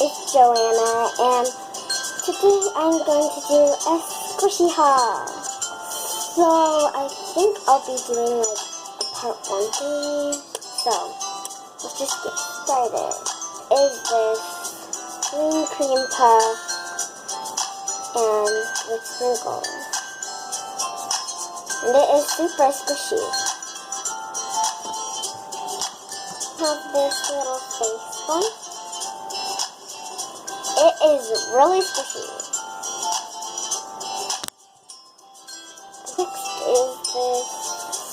It's Joanna, and today I'm going to do a squishy haul. So I think I'll be doing like a part 1 thing. So let's just get started. Is this green cream puff and with sprinkles, and it is super squishy. Have this little face one. It is really squishy. Next is this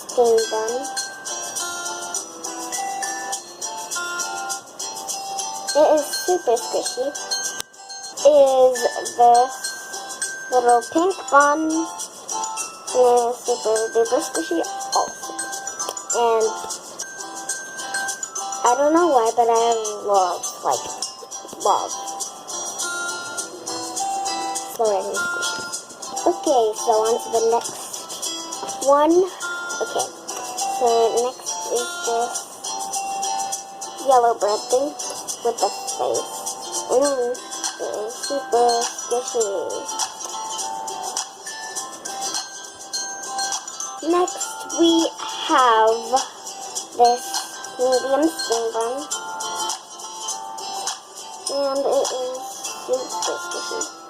steam bun. It is super squishy. Is this little pink bun. And it is super duper squishy also. And I don't know why, but I love Floridian squishy. Okay, so on to the next one. Okay, so next is this yellow bread thing with the face. And it is super squishy. Next we have this medium steam bun. And it is super squishy.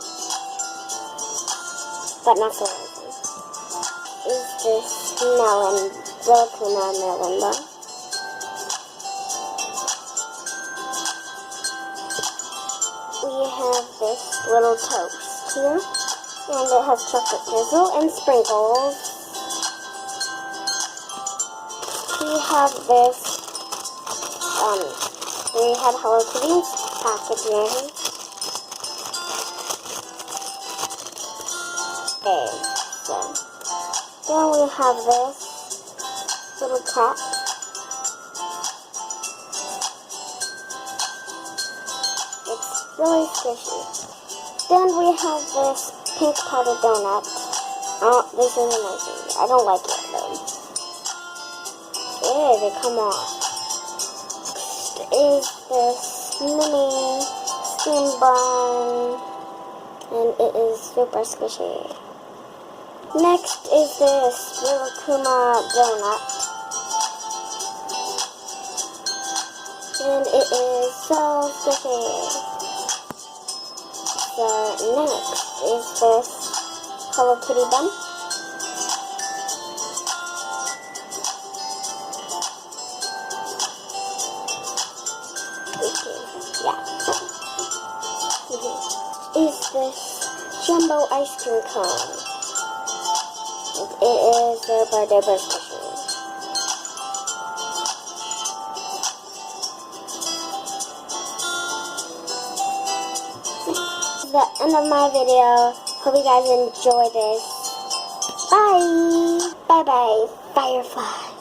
But not so amazing. Is this melon, Rilakkuma melon bun. We have this little toast here, and it has chocolate drizzle and sprinkles. We have this, we had Hello Kitty's packaging. Okay, so then we have this little cap. It's really squishy. Then we have this pink powdered donut. Oh, this is amazing. I don't like it though. Ew, they come off. Next is this mini steam bun, and it is super squishy. Next is this Rilakkuma donut, and it is so squishy. So next is this Hello Kitty bun. Is this jumbo ice cream cone. It is super duper squishy. This is the end of my video. Hope you guys enjoy this. Bye! Bye bye, Firefly.